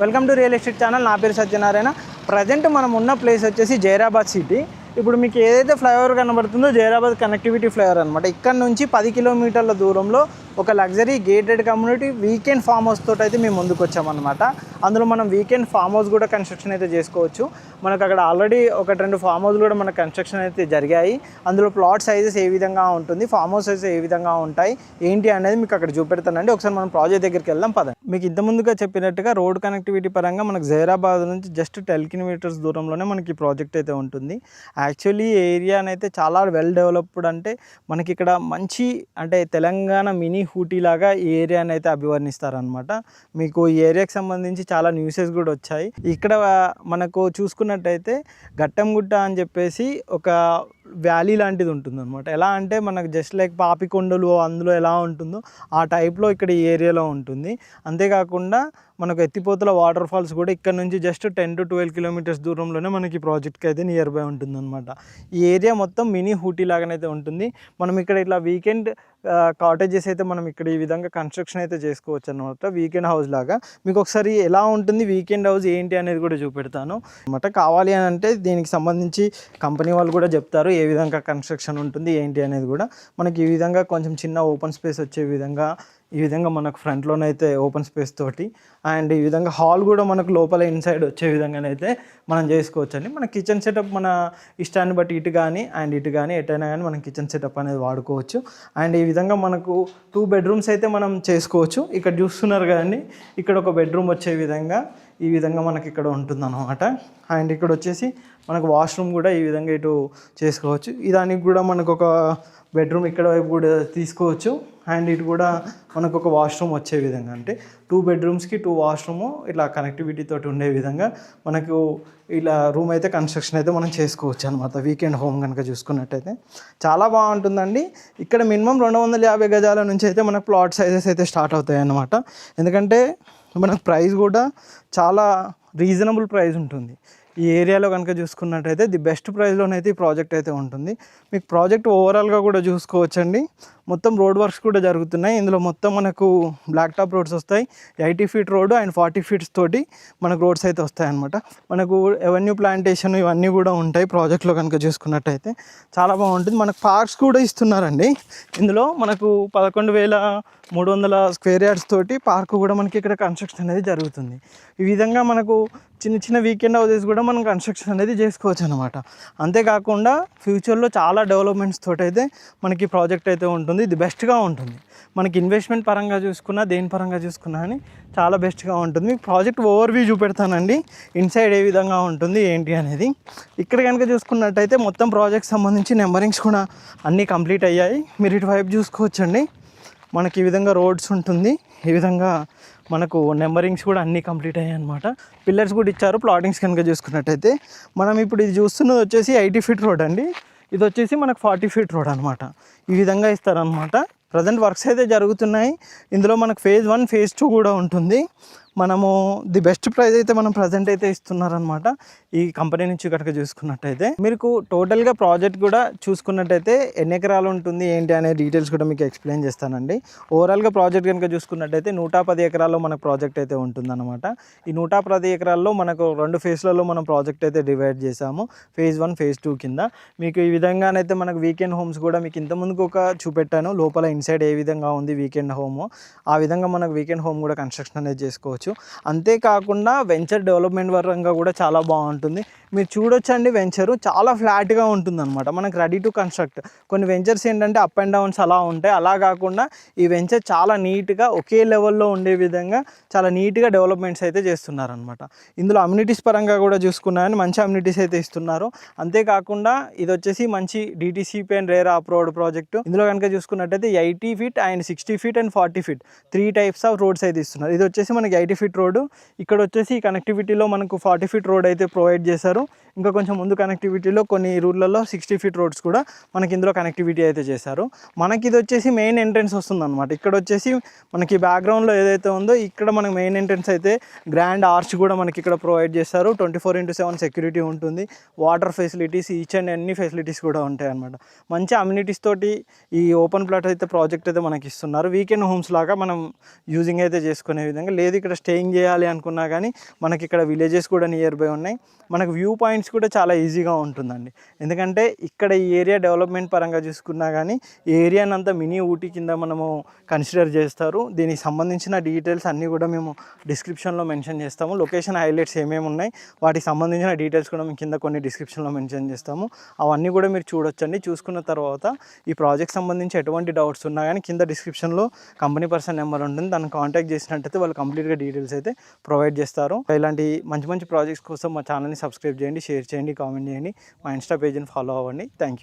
Welcome to real estate channel. నా పేరు Satyanarayana. Present మనం ఉన్న ప్లేస్ వచ్చేసి జైరాబాద్ సిటీ. ఇప్పుడు మీకు ఏదైతే ఫ్లైఓవర్ కనబడుతుందో జైరాబాద్ కనెక్టివిటీ ఫ్లైఓవర్ అనమాట. ఇక్కడ నుంచి 10 కిలోమీటర్ల దూరంలో ఒక luxury gated community weekend farm house తోటి అయితే మేము ముందుకు వచ్చామన్నమాట. అందులో మనం వీకెండ్ ఫామ్ హౌస్ కూడా కన్స్ట్రక్షన్ అయితే చేసుకోవచ్చు. మనకు అక్కడ ఆల్రెడీ 1-2 ఫామ్ హౌస్ కూడా మనకు కన్స్ట్రక్షన్ అయితే జరిగాయి. అందులో ప్లాట్ సైజెస్ ఏ విధంగా ఉంటుంది, ఫామ్ హౌస్ సైజెస్ ఏ విధంగా ఉంటాయి ఏంటి అనేది మీకు అక్కడ చూపెడతానండి. ఒకసారి మనం ప్రాజెక్ట్ దగ్గరికి వెళ్దాం పదండి. మీకు ఇంత ముందుగా చెప్పినట్టుగా రోడ్ కనెక్టివిటీ పరంగా మనకు జైరాబాద్ నుంచి జస్ట్ 10 కిలోమీటర్స్ దూరంలోనే మనకి ప్రాజెక్ట్ అయితే ఉంటుంది. యాక్చువల్లీ ఏరియా అయితే చాలా వెల్ డెవలప్డ్, అంటే మనకి ఇక్కడ మంచి అంటే తెలంగాణ మినీ ఊటీ లాగా ఈ ఏరియాని అయితే అభివర్ణిస్తారనమాట. మీకు ఈ ఏరియాకి సంబంధించి చాలా న్యూసెస్ కూడా వచ్చాయి. ఇక్కడ మనకు చూసుకున్నట్టయితే గట్టంగుట్ట అని చెప్పేసి ఒక వ్యాలీ లాంటిది ఉంటుంది అనమాట. ఎలా అంటే మనకు జస్ట్ లైక్ పాపికొండలు అందులో ఎలా ఉంటుందో ఆ టైప్లో ఇక్కడ ఈ ఏరియాలో ఉంటుంది. అంతేకాకుండా మనకు ఎత్తిపోతల వాటర్ ఫాల్స్ కూడా ఇక్కడ నుంచి జస్ట్ 10 to 12 కిలోమీటర్స్ దూరంలోనే మనకి ప్రాజెక్ట్కి అయితే నియర్ బై ఉంటుంది అనమాట. ఈ ఏరియా మొత్తం మినీ ఊటీ లాగానైతే ఉంటుంది. మనం ఇక్కడ ఇట్లా వీకెండ్ కాటేజెస్ అయితే మనం ఇక్కడ ఈ విధంగా కన్స్ట్రక్షన్ అయితే చేసుకోవచ్చు అనమాట. వీకెండ్ హౌస్ లాగా మీకు ఒకసారి ఎలా ఉంటుంది వీకెండ్ హౌస్ ఏంటి అనేది కూడా చూపెడతాను అనమాట. కావాలి అని అంటే దీనికి సంబంధించి కంపెనీ వాళ్ళు కూడా చెప్తారు ఏ విధంగా కన్స్ట్రక్షన్ ఉంటుంది ఏంటి అనేది కూడా. మనకి ఈ విధంగా కొంచెం చిన్న ఓపెన్ స్పేస్ వచ్చే విధంగా ఈ విధంగా మనకు ఫ్రంట్లోనైతే ఓపెన్ స్పేస్ తోటి అండ్ ఈ విధంగా హాల్ కూడా మనకు లోపల ఇన్సైడ్ వచ్చే విధంగానైతే మనం చేసుకోవచ్చు అండి. మన కిచెన్ సెటప్ మన ఇష్టాన్ని బట్టి ఇటు కానీ ఎటైనా కానీ మనం కిచెన్ సెటప్ అనేది వాడుకోవచ్చు. అండ్ ఈ విధంగా మనకు 2 బెడ్రూమ్స్ అయితే మనం చేసుకోవచ్చు. ఇక్కడ చూస్తున్నారు కదండి, ఇక్కడ ఒక బెడ్రూమ్ వచ్చే విధంగా ఈ విధంగా మనకి ఇక్కడ ఉంటుందన్నమాట. అండ్ ఇక్కడ వచ్చేసి మనకు వాష్రూమ్ కూడా ఈ విధంగా ఇటు చేసుకోవచ్చు. దానికి కూడా మనకు ఒక బెడ్రూమ్ ఇక్కడ వైపు కూడా తీసుకోవచ్చు. అండ్ ఇటు కూడా మనకు ఒక వాష్రూమ్ వచ్చే విధంగా, అంటే 2 బెడ్రూమ్స్కి 2 వాష్రూము ఇట్లా కనెక్టివిటీ తోటి ఉండే విధంగా మనకు ఇలా రూమ్ అయితే కన్స్ట్రక్షన్ అయితే మనం చేసుకోవచ్చు అనమాట. వీకెండ్ హోమ్ కనుక చూసుకున్నట్టయితే చాలా బాగుంటుందండి. ఇక్కడ మినిమం 250 గజాల నుంచి అయితే మనకు ప్లాట్ సైజెస్ అయితే స్టార్ట్ అవుతాయి అన్నమాట. ఎందుకంటే మనకు ప్రైస్ కూడా చాలా రీజనబుల్ ప్రైస్ ఉంటుంది. ఈ ఏరియాలో కనుక చూసుకున్నట్టయితే ది బెస్ట్ ప్రైస్లోనైతే ఈ ప్రాజెక్ట్ అయితే ఉంటుంది. మీకు ప్రాజెక్ట్ ఓవరాల్గా కూడా చూసుకోవచ్చండి. మొత్తం రోడ్ వర్క్స్ కూడా జరుగుతున్నాయి. ఇందులో మొత్తం మనకు బ్లాక్ టాప్ రోడ్స్ వస్తాయి. 80 ఫీట్ రోడ్డు అండ్ 40 ఫీట్స్ తోటి మనకు రోడ్స్ అయితే వస్తాయి అన్నమాట. మనకు ఎవెన్యూ ప్లాంటేషన్ ఇవన్నీ కూడా ఉంటాయి ప్రాజెక్ట్లో కనుక చూసుకున్నట్టయితే చాలా బాగుంటుంది. మనకు పార్క్స్ కూడా ఇస్తున్నారండి. ఇందులో మనకు 11,300 స్క్వేర్ యార్డ్స్ తోటి పార్క్ కూడా మనకి ఇక్కడ కన్స్ట్రక్షన్ అనేది జరుగుతుంది. ఈ విధంగా మనకు చిన్న చిన్న వీకెండ్ హౌసెస్ కూడా మనం కన్స్ట్రక్షన్ అనేది చేసుకోవచ్చు అనమాట. అంతేకాకుండా ఫ్యూచర్లో చాలా డెవలప్మెంట్స్ తోటి అయితే మనకి ప్రాజెక్ట్ అయితే ఉంటుంది. ఇది బెస్ట్గా ఉంటుంది. మనకి ఇన్వెస్ట్మెంట్ పరంగా చూసుకున్నా దేని పరంగా చూసుకున్నా అని చాలా బెస్ట్గా ఉంటుంది. మీకు ప్రాజెక్ట్ ఓవర్వ్యూ చూపెడతానండి, ఇన్సైడ్ ఏ విధంగా ఉంటుంది ఏంటి అనేది. ఇక్కడ కనుక చూసుకున్నట్టయితే మొత్తం ప్రాజెక్ట్ సంబంధించి నెంబరింగ్స్ కూడా అన్నీ కంప్లీట్ అయ్యాయి. మీరు ఇటు వైపు చూసుకోవచ్చండి. మనకి ఈ విధంగా రోడ్స్ ఉంటుంది, ఈ విధంగా మనకు నెంబరింగ్స్ కూడా అన్నీ కంప్లీట్ అయ్యాయి అనమాట. పిల్లర్స్ కూడా ఇచ్చారు. ప్లాటింగ్స్ కనుక చూసుకున్నట్టయితే మనం ఇప్పుడు ఇది చూస్తున్నది వచ్చేసి 80 ఫీట్ రోడ్ అండి. ఇది వచ్చేసి మనకు 40 ఫీట్ రోడ్ అనమాట. ఈ విధంగా ఇస్తారనమాట. ప్రజెంట్ వర్క్స్ అయితే జరుగుతున్నాయి. ఇందులో మనకు ఫేజ్ 1 ఫేజ్ 2 కూడా ఉంటుంది. మనము ది బెస్ట్ ప్రైస్ అయితే మనం ప్రజెంట్ అయితే ఇస్తున్నారనమాట ఈ కంపెనీ నుంచి కనుక చూసుకున్నట్టయితే. మీకు టోటల్గా ప్రాజెక్ట్ కూడా చూసుకున్నట్టయితే ఎన్ని ఎకరాలు ఉంటుంది ఏంటి అనే డీటెయిల్స్ కూడా మీకు ఎక్స్ప్లెయిన్ చేస్తానండి. ఓవరాల్గా ప్రాజెక్ట్ కనుక చూసుకున్నట్టయితే 110 ఎకరాల్లో మనకు ప్రాజెక్ట్ అయితే ఉంటుందన్నమాట. ఈ 110 ఎకరాల్లో మనకు 2 ఫేజ్లలో మనం ప్రాజెక్ట్ అయితే డివైడ్ చేసాము. ఫేజ్ 1 ఫేజ్ 2 కింద. మీకు ఈ విధంగానైతే మనకు వీకెండ్ హోమ్స్ కూడా మీకు ఇంతకుముందుకు ఒక చూపెట్టాను. లోపల ఇన్సైడ్ ఏ విధంగా ఉంది వీకెండ్ హోమ్, ఆ విధంగా మనకు వీకెండ్ హోమ్ కూడా కన్స్ట్రక్షన్ అనేది చేసుకోవచ్చు. అంతేకాకుండా వెంచర్ డెవలప్మెంట్ పరంగా కూడా చాలా బాగుంటుంది. మీరు చూడొచ్చండి, వెంచరు చాలా ఫ్లాట్గా ఉంటుందన్నమాట. మనకు రెడీ టు కన్స్ట్రక్ట్. కొన్ని వెంచర్స్ ఏంటంటే అప్ అండ్ డౌన్స్ అలా ఉంటాయి. అలా కాకుండా ఈ వెంచర్ చాలా నీట్గా ఒకే లెవెల్లో ఉండే విధంగా చాలా నీట్గా డెవలప్మెంట్స్ అయితే చేస్తున్నారనమాట. ఇందులో అమ్యూనిటీస్ పరంగా కూడా చూసుకున్నారని మంచి అమ్యూనిటీస్ అయితే ఇస్తున్నారు. అంతేకాకుండా ఇది వచ్చేసి మంచి DTCP and rare of road project. ఇందులో కనుక చూసుకున్నట్టయితే 80 feet and 60 feet and 40 feet 3 types of roads అయితే ఇస్తున్నారు. ఇది వచ్చేసి మనకి 80 ఫీట్ రోడ్డు. ఇక్కడ వచ్చేసి కనెక్టివిటీలో మనకు 40 ఫీట్ రోడ్ అయితే ప్రొవైడ్ చేశారు. ఇంకా కొంచెం ముందు కనెక్టివిటీలో కొన్ని రూట్లలో 60 ఫీట్ రోడ్స్ కూడా మనకి ఇందులో కనెక్టివిటీ అయితే చేశారు. మనకి ఇది వచ్చేసి మెయిన్ ఎంట్రన్స్ వస్తుంది అనమాట. ఇక్కడ వచ్చేసి మనకి బ్యాక్గ్రౌండ్లో ఏదైతే ఉందో ఇక్కడ మనకి మెయిన్ ఎంట్రన్స్ అయితే గ్రాండ్ ఆర్చ్ కూడా మనకి ఇక్కడ ప్రొవైడ్ చేస్తారు. 24/7 సెక్యూరిటీ ఉంటుంది. వాటర్ ఫెసిలిటీస్ ఈచ్ అండ్ అన్ని ఫెసిలిటీస్ కూడా ఉంటాయి అనమాట. మంచి అమ్యూనిటీస్ తోటి ఈ ఓపెన్ ప్లాట్ అయితే ప్రాజెక్ట్ అయితే మనకి ఇస్తున్నారు. వీకెండ్ హోమ్స్ లాగా మనం యూజింగ్ అయితే చేసుకునే విధంగా లేదు. ఇక్కడ స్టేయింగ్ చేయాలి అనుకున్నా కానీ మనకి ఇక్కడ విలేజెస్ కూడా నియర్ బై ఉన్నాయి. మనకు వ్యూ పాయింట్స్ కూడా చాలా ఈజీగా ఉంటుందండి. ఎందుకంటే ఇక్కడ ఈ ఏరియా డెవలప్మెంట్ పరంగా చూసుకున్నా కానీ ఈ ఏరియానంతా మినీ ఊటీ కింద మనము కన్సిడర్ చేస్తారు. దీనికి సంబంధించిన డీటెయిల్స్ అన్నీ కూడా మేము డిస్క్రిప్షన్లో మెన్షన్ చేస్తాము. లొకేషన్ హైలైట్స్ ఏమేమి ఉన్నాయి వాటికి సంబంధించిన డీటెయిల్స్ కూడా మేము కింద కొన్ని డిస్క్రిప్షన్లో మెన్షన్ చేస్తాము. అవన్నీ కూడా మీరు చూడొచ్చండి. చూసుకున్న తర్వాత ఈ ప్రాజెక్ట్ సంబంధించి ఎటువంటి డౌట్స్ ఉన్నా కానీ కింద డిస్క్రిప్షన్లో కంపెనీ పర్సన్ నెంబర్ ఉంటుంది, దాన్ని కాంటాక్ట్ చేసినట్టయితే వాళ్ళు కంప్లీట్గా డీటెయిల్స్ అయితే ప్రొవైడ్ చేస్తారు. ఇలాంటి మంచి మంచి ప్రాజెక్ట్స్ కోసం మా ఛానల్ని సబ్స్క్రైబ్ చేయండి, షేర్ చేయండి, కామెంట్ చేయండి, మా ఇన్స్టా పేజ్ని ఫాలో అవ్వండి. Thank you.